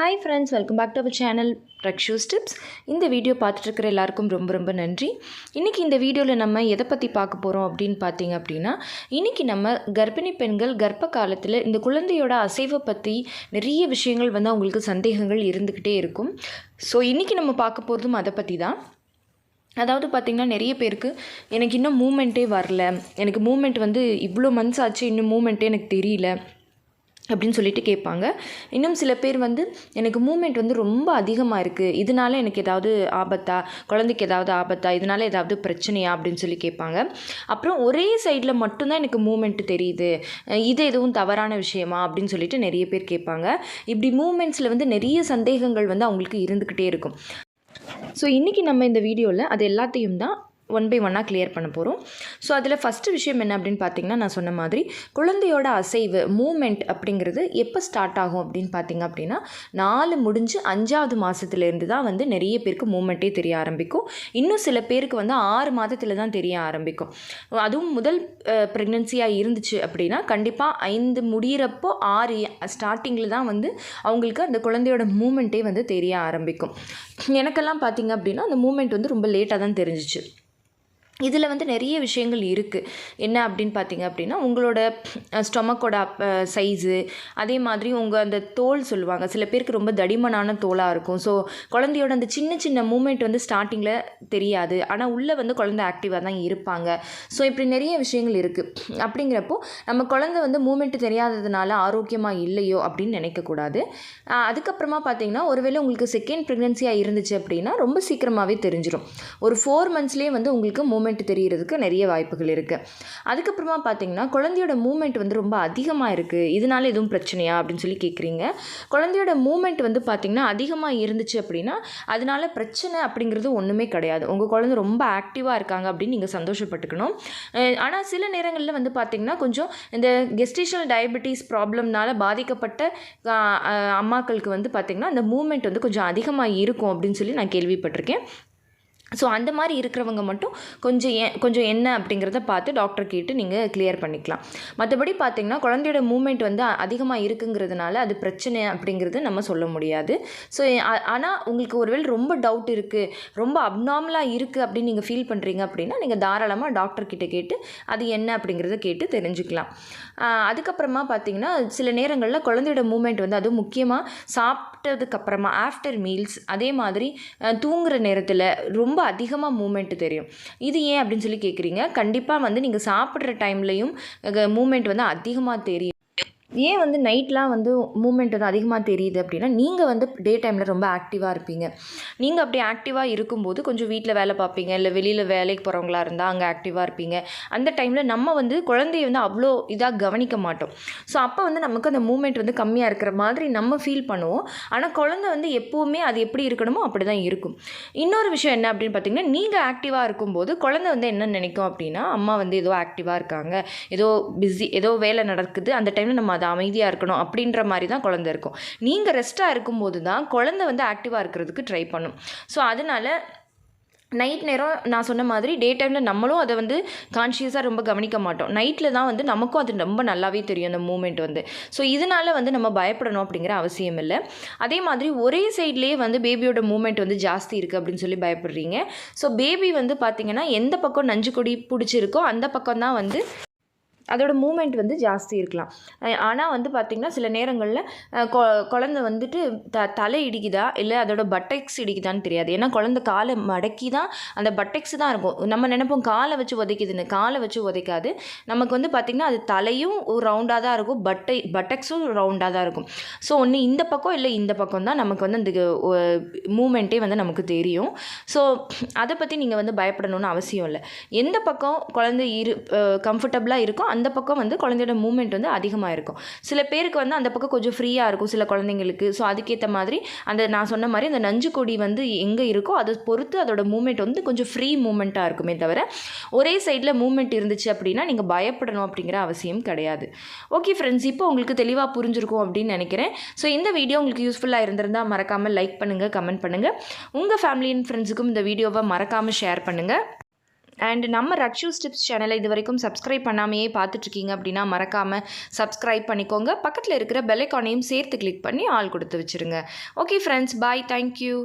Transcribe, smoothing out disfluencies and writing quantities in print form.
Hi friends, welcome back to our channel Rakshu's tips. இந்த video பார்த்துட்ருக்கிற எல்லாருக்கும் ரொம்ப ரொம்ப நன்றி. இன்றைக்கி இந்த வீடியோவில் நம்ம எதை பற்றி பார்க்க போகிறோம் அப்படின்னு பார்த்தீங்க அப்படின்னா, இன்றைக்கி நம்ம கர்ப்பிணி பெண்கள் கர்ப்ப காலத்தில் இந்த குழந்தையோட அசைவை பற்றி நிறைய விஷயங்கள் அவங்களுக்கு சந்தேகங்கள் இருந்துக்கிட்டே இருக்கும். ஸோ இன்றைக்கி நம்ம பார்க்க போகிறதும் அதை பற்றி தான். அதாவது பார்த்திங்கன்னா, நிறைய பேருக்கு எனக்கு இன்னும் மூமெண்ட்டே வரல, எனக்கு மூமெண்ட் இவ்வளோ மந்த்ஸ் ஆச்சு, இன்னும் மூமெண்ட்டே எனக்கு தெரியல அப்படின்னு சொல்லிட்டு கேட்பாங்க. இன்னும் சில பேர் எனக்கு மூமெண்ட் ரொம்ப அதிகமாக இருக்குது, இதனால எனக்கு ஏதாவது ஆபத்தா, குழந்தைக்கு ஏதாவது ஆபத்தா, இதனால ஏதாவது பிரச்சனையா அப்படின்னு சொல்லி கேட்பாங்க. அப்புறம் ஒரே சைடில் மட்டும்தான் எனக்கு மூமெண்ட் தெரியுது, இது எதுவும் தவறான விஷயமா அப்படின்னு சொல்லிட்டு நிறைய பேர் கேட்பாங்க. இப்படி மூமெண்ட்ஸில் நிறைய சந்தேகங்கள் அவங்களுக்கு இருந்துக்கிட்டே இருக்கும். ஸோ இன்றைக்கி நம்ம இந்த வீடியோவில் அது எல்லாத்தையும் தான் ஒன் பை ஒன்னாக கிளியர் பண்ண போகிறோம். ஸோ அதில் ஃபஸ்ட்டு விஷயம் என்ன அப்படின்னு பார்த்தீங்கன்னா, நான் சொன்ன மாதிரி குழந்தையோட அசைவு மூமெண்ட் அப்படிங்கிறது எப்போ ஸ்டார்ட் ஆகும் அப்படின்னு பார்த்தீங்க அப்படின்னா, 4 முடிஞ்சு 5வது மாதத்துலேருந்து தான் நிறைய பேருக்கு மூமெண்ட்டே தெரிய ஆரம்பிக்கும். இன்னும் சில பேருக்கு 6 மாதத்தில் தான் தெரிய ஆரம்பிக்கும். அதுவும் முதல் ப்ரெக்னென்சியாக இருந்துச்சு அப்படின்னா கண்டிப்பாக 5 முடிகிறப்போ 6 ஸ்டார்டிங்கில் தான் அவங்களுக்கு அந்த குழந்தையோட மூமெண்ட்டே தெரிய ஆரம்பிக்கும். எனக்கெல்லாம் பார்த்திங்க அப்படின்னா அந்த மூமெண்ட் ரொம்ப லேட்டாக தான் தெரிஞ்சிச்சு. இதில் நிறைய விஷயங்கள் இருக்குது. என்ன அப்படின்னு பார்த்தீங்க அப்படின்னா, உங்களோட ஸ்டொமக்கோட சைஸு, அதே மாதிரி உங்கள் அந்த தோல் சொல்லுவாங்க, சில பேருக்கு ரொம்ப தடிமனான தோலாக இருக்கும். ஸோ குழந்தையோட அந்த சின்ன சின்ன மூமெண்ட் ஸ்டார்டிங்கில் தெரியாது, ஆனால் உள்ளே குழந்தை ஆக்டிவாக தான் இருப்பாங்க. ஸோ இப்படி நிறைய விஷயங்கள் இருக்குது. அப்படிங்கிறப்போ நம்ம குழந்தை மூமெண்ட்டு தெரியாததுனால ஆரோக்கியமாக இல்லையோ அப்படின்னு நினைக்கக்கூடாது. அதுக்கப்புறமா பார்த்தீங்கன்னா, ஒருவேளை உங்களுக்கு செகண்ட் ப்ரெக்னென்சியாக இருந்துச்சு அப்படின்னா ரொம்ப சீக்கிரமாகவே தெரிஞ்சிடும். ஒரு 4 மந்த்ஸ்லேயே உங்களுக்கு மூமெண்ட் தெரியறதுக்கு நிறைய வாய்ப்புகள் இருக்குது. அதுக்கப்புறமா பார்த்தீங்கன்னா, குழந்தையோட மூமெண்ட் ரொம்ப அதிகமாக இருக்குது, இதனால எதுவும் பிரச்சனையா அப்படின்னு சொல்லி கேட்குறீங்க. குழந்தையோட மூமெண்ட் பார்த்தீங்கன்னா அதிகமாக இருந்துச்சு அப்படின்னா அதனால பிரச்சனை அப்படிங்கிறது ஒன்றுமே கிடையாது. உங்கள் குழந்தை ரொம்ப ஆக்டிவாக இருக்காங்க அப்படின்னு நீங்கள் சந்தோஷப்பட்டுக்கணும். ஆனால் சில நேரங்களில் பார்த்தீங்கன்னா, கொஞ்சம் இந்த கெஸ்டேஷனல் டயபெட்டிஸ் ப்ராப்ளம்னால பாதிக்கப்பட்ட அம்மாக்களுக்கு பார்த்தீங்கன்னா அந்த மூமெண்ட் கொஞ்சம் அதிகமாக இருக்கும் அப்படின்னு சொல்லி நான் கேள்விப்பட்டிருக்கேன். ஸோ அந்த மாதிரி இருக்கிறவங்க மட்டும் கொஞ்சம் என்ன அப்படிங்கிறத பார்த்து டாக்டர் கேட்டு நீங்கள் கிளியர் பண்ணிக்கலாம். மற்றபடி பார்த்திங்கன்னா, குழந்தையோட மூமெண்ட் அதிகமாக இருக்குங்கிறதுனால அது பிரச்சனை அப்படிங்கிறது நம்ம சொல்ல முடியாது. ஸோ ஆனால் உங்களுக்கு ஒருவேளை ரொம்ப டவுட் இருக்குது, ரொம்ப அப்நார்மலாக இருக்குது அப்படின்னு நீங்கள் ஃபீல் பண்ணுறீங்க அப்படின்னா நீங்கள் தாராளமாக டாக்டர்கிட்ட கேட்டு அது என்ன அப்படிங்கிறத கேட்டு தெரிஞ்சுக்கலாம். அதுக்கப்புறமா பார்த்திங்கன்னா, சில நேரங்களில் குழந்தையோட மூமெண்ட் அதுவும் முக்கியமாக சாப்பிட்டதுக்கப்புறமா ஆஃப்டர் மீல்ஸ், அதே மாதிரி தூங்குகிற நேரத்தில் ரொம்ப அதிகமாக மூமெண்ட் தெரியும். இது ஏன் அப்படின்னு சொல்லி கேட்குறீங்க. கண்டிப்பாக நீங்கள் சாப்பிட்ற டைம்லையும் மூமெண்ட் அதிகமாக தெரியும். ஏன் நைட்லாம் மூமெண்ட் அதிகமாக தெரியுது அப்படின்னா, நீங்கள் டே டைமில் ரொம்ப ஆக்டிவாக இருப்பீங்க. நீங்கள் அப்படி ஆக்டிவாக இருக்கும்போது கொஞ்சம் வீட்டில் வேலை பார்ப்பீங்க, இல்லை வெளியில் வேலைக்கு போகிறவங்களா இருந்தால் அங்கே ஆக்டிவாக இருப்பீங்க. அந்த டைமில் நம்ம குழந்தைய அவ்வளோ இதாக கவனிக்க மாட்டோம். ஸோ அப்போ நமக்கு அந்த மூமெண்ட் கம்மியாக இருக்கிற மாதிரி நம்ம ஃபீல் பண்ணுவோம். ஆனால் குழந்தை எப்போவுமே அது எப்படி இருக்கணுமோ அப்படி தான் இருக்கும். இன்னொரு விஷயம் என்ன அப்படின்னு பார்த்தீங்கன்னா, நீங்கள் ஆக்டிவாக இருக்கும்போது குழந்தை என்ன நினைக்கும் அப்படின்னா, அம்மா ஏதோ ஆக்டிவாக இருக்காங்க, ஏதோ பிஸி, ஏதோ வேலை நடக்குது, அந்த டைமில் நம்ம அது அமைதியாக இருக்கணும் அப்படின்ற மாதிரி தான் குழந்தை இருக்கும். நீங்கள் ரெஸ்ட்டாக இருக்கும்போது தான் குழந்தை ஆக்டிவாக இருக்கிறதுக்கு ட்ரை பண்ணும். ஸோ அதனால் நைட் நேரம் நான் சொன்ன மாதிரி டே டைமில் நம்மளும் அதை கான்ஷியஸாக ரொம்ப கவனிக்க மாட்டோம். நைட்டில் தான் நமக்கும் அது ரொம்ப நல்லாவே தெரியும் அந்த மூமெண்ட். ஸோ இதனால் நம்ம பயப்படணும் அப்படிங்கிற அவசியம் இல்லை. அதே மாதிரி ஒரே சைட்லேயே பேபியோட மூமெண்ட் ஜாஸ்தி இருக்குது அப்படின்னு சொல்லி பயப்படுறீங்க. ஸோ பேபி பார்த்திங்கன்னா, எந்த பக்கம் நஞ்சு கொடி பிடிச்சிருக்கோ அந்த பக்கம் தான் அதோட மூமெண்ட் ஜாஸ்தி இருக்கலாம். ஆனால் பார்த்திங்கன்னா, சில நேரங்களில் குழந்தை தலை இடிக்குதா இல்லை அதோட பட்டெக்ஸ் இடிக்குதான்னு தெரியாது. ஏன்னா குழந்தை காலை மடக்கி தான் அந்த பட்டெக்ஸ் தான் இருக்கும். நம்ம நினைப்போம் காலை வச்சு உதைக்குதுன்னு, காலை வச்சு உதைக்காது. நமக்கு பார்த்திங்கன்னா அது தலையும் ரவுண்டாக தான் இருக்கும், பட்டெக்ஸும் ரவுண்டாக தான் இருக்கும். ஸோ ஒன்று இந்த பக்கம் இல்லை இந்த பக்கம் தான் நமக்கு அந்த மூமெண்ட்டே நமக்கு தெரியும். ஸோ அதை பற்றி நீங்கள் பயப்படணும்னு அவசியம் இல்லை. எந்த பக்கம் குழந்தை கம்ஃபர்டபுளாக இருக்கும் அந்த பக்கம் குழந்தையோட மூமெண்ட் அதிகமாக இருக்கும். சில பேருக்கு அந்த பக்கம் கொஞ்சம் ஃப்ரீயாக இருக்கும் சில குழந்தைங்களுக்கு. ஸோ அதுக்கேற்ற மாதிரி அந்த நான் சொன்ன மாதிரி அந்த நஞ்சு கொடி எங்கே இருக்கோ அதை பொறுத்து அதோட மூமெண்ட் கொஞ்சம் ஃப்ரீ மூமெண்ட்டாக இருக்குமே தவிர ஒரே சைடில் மூமெண்ட் இருந்துச்சு அப்படின்னா நீங்கள் பயப்படணும் அப்படிங்கிற அவசியம் கிடையாது. ஓகே ஃப்ரெண்ட்ஸ், இப்போ உங்களுக்கு தெளிவாக புரிஞ்சிருக்கும் அப்படின்னு நினைக்கிறேன். ஸோ இந்த வீடியோ உங்களுக்கு யூஸ்ஃபுல்லாக இருந்திருந்தால் மறக்காமல் லைக் பண்ணுங்கள், கமெண்ட் பண்ணுங்கள். உங்கள் ஃபேமிலி அண்ட் ஃப்ரெண்ட்ஸுக்கும் இந்த வீடியோவை மறக்காமல் ஷேர் பண்ணுங்கள். அண்ட் நம்ம ரக்ஷூஸ் டிப்ஸ் சேனலை இது வரைக்கும் சப்ஸ்கிரைப் பண்ணாமையே பார்த்துட்ருக்கீங்க அப்படின்னா மறக்காமல் சப்ஸ்கிரைப் பண்ணிக்கோங்க. பக்கத்தில் இருக்கிற பெல் ஐக்கானையும் சேர்த்து கிளிக் பண்ணி ஆல் கொடுத்து வச்சுருங்க. ஓகே ஃப்ரெண்ட்ஸ், பாய், தேங்க்யூ.